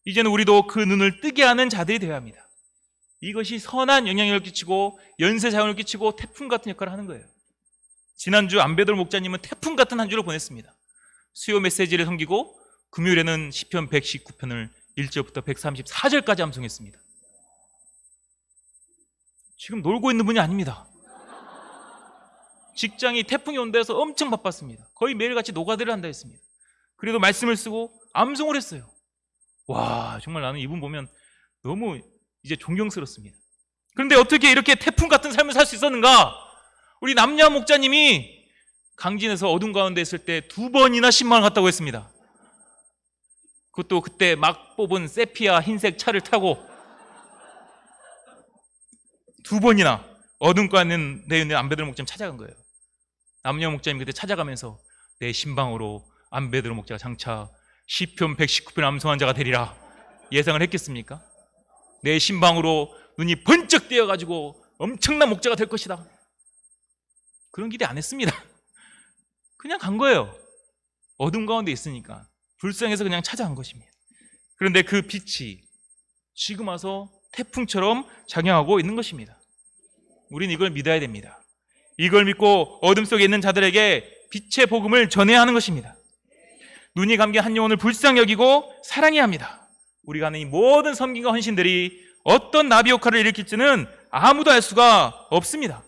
이제는 우리도 그 눈을 뜨게 하는 자들이 되어야 합니다. 이것이 선한 영향력을 끼치고 연쇄작용을 끼치고 태풍 같은 역할을 하는 거예요. 지난주 안배돌 목자님은 태풍 같은 한 주를 보냈습니다. 수요 메시지를 섬기고 금요일에는 시편 119편을 1절부터 134절까지 암송했습니다. 지금 놀고 있는 분이 아닙니다. 직장이 태풍이 온다 해서 엄청 바빴습니다. 거의 매일같이 노가다를 한다 했습니다. 그래도 말씀을 쓰고 암송을 했어요. 와, 정말 나는 이분 보면 너무 이제 존경스럽습니다. 그런데 어떻게 이렇게 태풍 같은 삶을 살 수 있었는가? 우리 남녀 목자님이 강진에서 어둠 가운데 있을 때 2번이나 10만 원 갔다고 했습니다. 그것도 그때 막 뽑은 세피아 흰색 차를 타고 2번이나 어둠 가운데 있는 안배들 목자님 찾아간 거예요. 남녀 목자님 그때 찾아가면서 내 신방으로 안배들 목자가 장차 시편 119편 암송한 자가 되리라 예상을 했겠습니까? 내 신방으로 눈이 번쩍 띄어가지고 엄청난 목자가 될 것이다. 그런 기대 안 했습니다. 그냥 간 거예요. 어둠 가운데 있으니까 불쌍해서 그냥 찾아간 것입니다. 그런데 그 빛이 지금 와서 태풍처럼 작용하고 있는 것입니다. 우리는 이걸 믿어야 됩니다. 이걸 믿고 어둠 속에 있는 자들에게 빛의 복음을 전해야 하는 것입니다. 눈이 감긴 한 영혼을 불쌍히 여기고 사랑해야 합니다. 우리가 하는 이 모든 섬김과 헌신들이 어떤 나비 효과를 일으킬지는 아무도 알 수가 없습니다.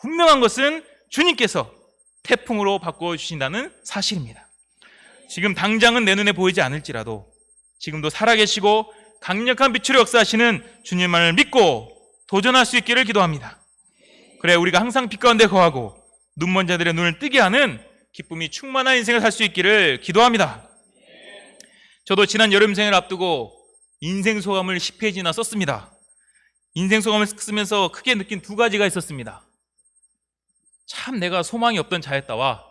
분명한 것은 주님께서 태풍으로 바꿔주신다는 사실입니다. 지금 당장은 내 눈에 보이지 않을지라도 지금도 살아계시고 강력한 빛으로 역사하시는 주님만을 믿고 도전할 수 있기를 기도합니다. 그래 우리가 항상 빛 가운데 거하고 눈먼 자들의 눈을 뜨게 하는 기쁨이 충만한 인생을 살 수 있기를 기도합니다. 저도 지난 여름생을 앞두고 인생소감을 10페이지나 썼습니다. 인생소감을 쓰면서 크게 느낀 2가지가 있었습니다. 참 내가 소망이 없던 자였다와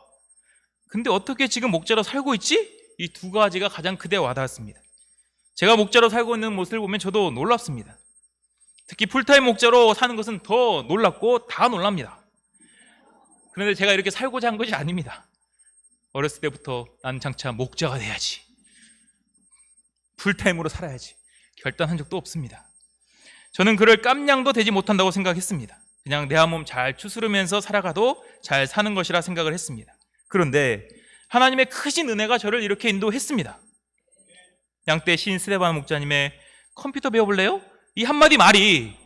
근데 어떻게 지금 목자로 살고 있지? 이 2가지가 가장 크게 와닿았습니다. 제가 목자로 살고 있는 모습을 보면 저도 놀랍습니다. 특히 풀타임 목자로 사는 것은 더 놀랍고 다 놀랍니다. 그런데 제가 이렇게 살고자 한 것이 아닙니다. 어렸을 때부터 난 장차 목자가 돼야지, 풀타임으로 살아야지 결단한 적도 없습니다. 저는 그럴 깜냥도 되지 못한다고 생각했습니다. 그냥 내 한 몸 잘 추스르면서 살아가도 잘 사는 것이라 생각을 했습니다. 그런데 하나님의 크신 은혜가 저를 이렇게 인도했습니다. 양떼 시인 스데반 목자님의 컴퓨터 배워볼래요? 이 한마디 말이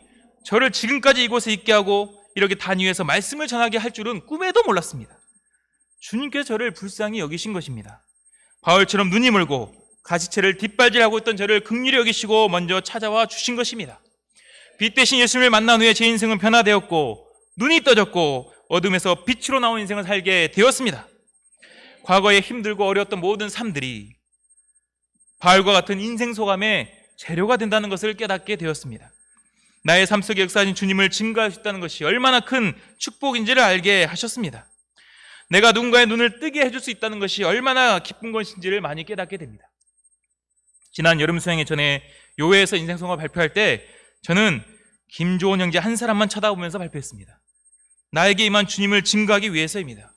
저를 지금까지 이곳에 있게 하고 이렇게 단위에서 말씀을 전하게 할 줄은 꿈에도 몰랐습니다. 주님께서 저를 불쌍히 여기신 것입니다. 바울처럼 눈이 멀고 가시채를 뒷발질하고 있던 저를 긍휼히 여기시고 먼저 찾아와 주신 것입니다. 빛 대신 예수님을 만난 후에 제 인생은 변화되었고 눈이 떠졌고 어둠에서 빛으로 나온 인생을 살게 되었습니다. 과거에 힘들고 어려웠던 모든 삶들이 바울과 같은 인생 소감의 재료가 된다는 것을 깨닫게 되었습니다. 나의 삶 속에 역사하신 주님을 증거할 수 있다는 것이 얼마나 큰 축복인지를 알게 하셨습니다. 내가 누군가의 눈을 뜨게 해줄 수 있다는 것이 얼마나 기쁜 것인지를 많이 깨닫게 됩니다. 지난 여름 수행회 전에 요회에서 인생송화 발표할 때 저는 김조원 형제 한 사람만 쳐다보면서 발표했습니다. 나에게 임한 주님을 증거하기 위해서입니다.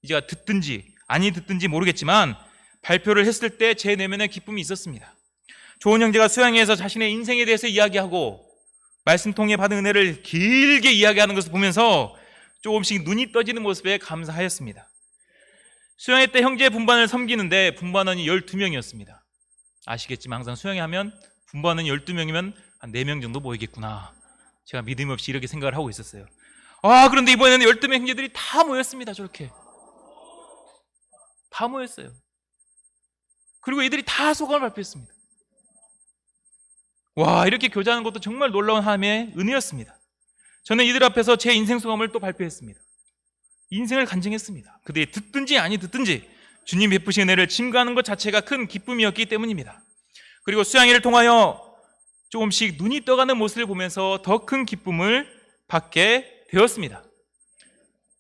이제가 듣든지 아니 듣든지 모르겠지만 발표를 했을 때 제 내면에 기쁨이 있었습니다. 조원 형제가 수양회에서 자신의 인생에 대해서 이야기하고 말씀 통해 받은 은혜를 길게 이야기하는 것을 보면서 조금씩 눈이 떠지는 모습에 감사하였습니다. 수양회 때 형제 분반을 섬기는데 분반원이 12명이었습니다. 아시겠지만 항상 수양회 하면 분반원이 12명이면 한 4명 정도 모이겠구나. 제가 믿음 없이 이렇게 생각을 하고 있었어요. 그런데 이번에는 12명 형제들이 다 모였습니다. 저렇게 다 모였어요. 그리고 이들이 다 소감을 발표했습니다. 와, 이렇게 교제하는 것도 정말 놀라운 하나님의 은혜였습니다. 저는 이들 앞에서 제 인생 소감을 또 발표했습니다. 인생을 간증했습니다. 그들이 듣든지 아니 듣든지 주님 베푸신 은혜를 증거하는 것 자체가 큰 기쁨이었기 때문입니다. 그리고 수양회를 통하여 조금씩 눈이 떠가는 모습을 보면서 더 큰 기쁨을 받게 되었습니다.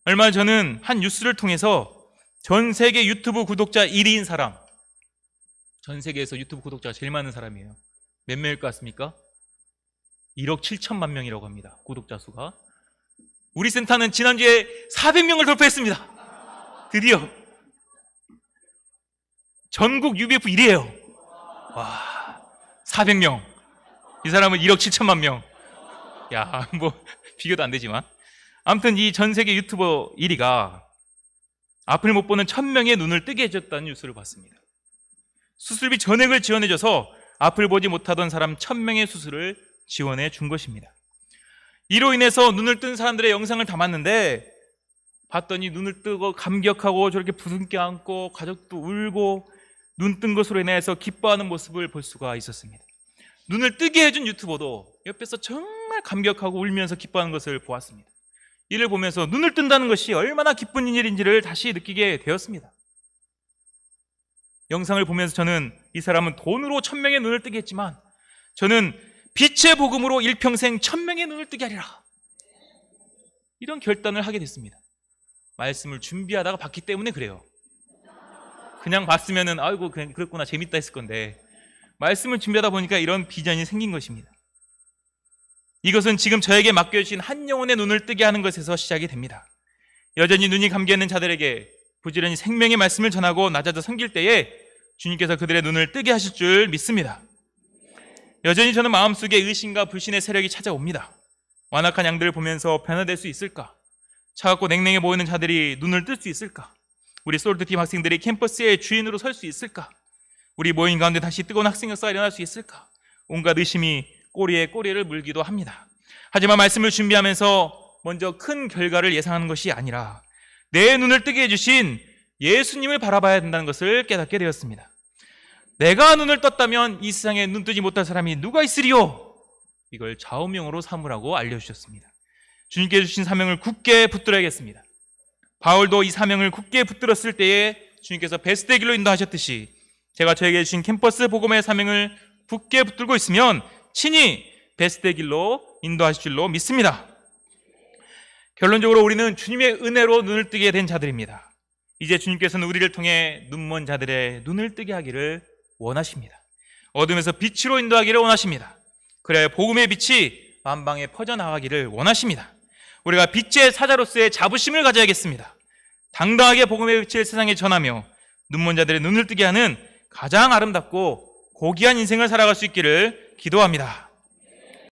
얼마 전 저는 한 뉴스를 통해서 전 세계 유튜브 구독자 1위인 사람, 전 세계에서 유튜브 구독자가 제일 많은 사람이에요. 몇 명일 것 같습니까? 1억 7천만 명이라고 합니다. 구독자 수가. 우리 센터는 지난주에 400명을 돌파했습니다. 드디어 전국 UBF 1위에요. 와, 400명. 이 사람은 1억 7천만 명. 야, 뭐 비교도 안 되지만 아무튼 이 전 세계 유튜버 1위가 앞을 못 보는 1000명의 눈을 뜨게 해줬다는 뉴스를 봤습니다. 수술비 전액을 지원해줘서 앞을 보지 못하던 사람 1000명의 수술을 지원해 준 것입니다. 이로 인해서 눈을 뜬 사람들의 영상을 담았는데 봤더니 눈을 뜨고 감격하고 저렇게 부둥켜 안고 가족도 울고 눈 뜬 것으로 인해서 기뻐하는 모습을 볼 수가 있었습니다. 눈을 뜨게 해준 유튜버도 옆에서 정말 감격하고 울면서 기뻐하는 것을 보았습니다. 이를 보면서 눈을 뜬다는 것이 얼마나 기쁜 일인지를 다시 느끼게 되었습니다. 영상을 보면서 저는 이 사람은 돈으로 1000명의 눈을 뜨게 했지만 저는 빛의 복음으로 일평생 1000명의 눈을 뜨게 하리라, 이런 결단을 하게 됐습니다. 말씀을 준비하다가 봤기 때문에 그래요. 그냥 봤으면은 아이고 그랬구나 재밌다 했을 건데 말씀을 준비하다 보니까 이런 비전이 생긴 것입니다. 이것은 지금 저에게 맡겨주신 한 영혼의 눈을 뜨게 하는 것에서 시작이 됩니다. 여전히 눈이 감겨있는 자들에게 부지런히 생명의 말씀을 전하고 낮아져 섬길 때에 주님께서 그들의 눈을 뜨게 하실 줄 믿습니다. 여전히 저는 마음속에 의심과 불신의 세력이 찾아옵니다. 완악한 양들을 보면서 변화될 수 있을까? 차갑고 냉랭해 보이는 자들이 눈을 뜰 수 있을까? 우리 솔트팀 학생들이 캠퍼스의 주인으로 설 수 있을까? 우리 모임 가운데 다시 뜨거운 학생 역사가 일어날 수 있을까? 온갖 의심이 꼬리에 꼬리를 물기도 합니다. 하지만 말씀을 준비하면서 먼저 큰 결과를 예상하는 것이 아니라 내 눈을 뜨게 해주신 예수님을 바라봐야 된다는 것을 깨닫게 되었습니다. 내가 눈을 떴다면 이 세상에 눈 뜨지 못할 사람이 누가 있으리요? 이걸 좌우명으로 삼으라고 알려주셨습니다. 주님께 주신 사명을 굳게 붙들어야겠습니다. 바울도 이 사명을 굳게 붙들었을 때에 주님께서 베스드의 길로 인도하셨듯이 제가 저에게 주신 캠퍼스 복음의 사명을 굳게 붙들고 있으면 친히 베스드의 길로 인도하실 줄로 믿습니다. 결론적으로 우리는 주님의 은혜로 눈을 뜨게 된 자들입니다. 이제 주님께서는 우리를 통해 눈먼 자들의 눈을 뜨게 하기를 원하십니다. 어둠에서 빛으로 인도하기를 원하십니다. 그래야 복음의 빛이 만방에 퍼져나가기를 원하십니다. 우리가 빛의 사자로서의 자부심을 가져야겠습니다. 당당하게 복음의 빛을 세상에 전하며 눈먼 자들의 눈을 뜨게 하는 가장 아름답고 고귀한 인생을 살아갈 수 있기를 기도합니다.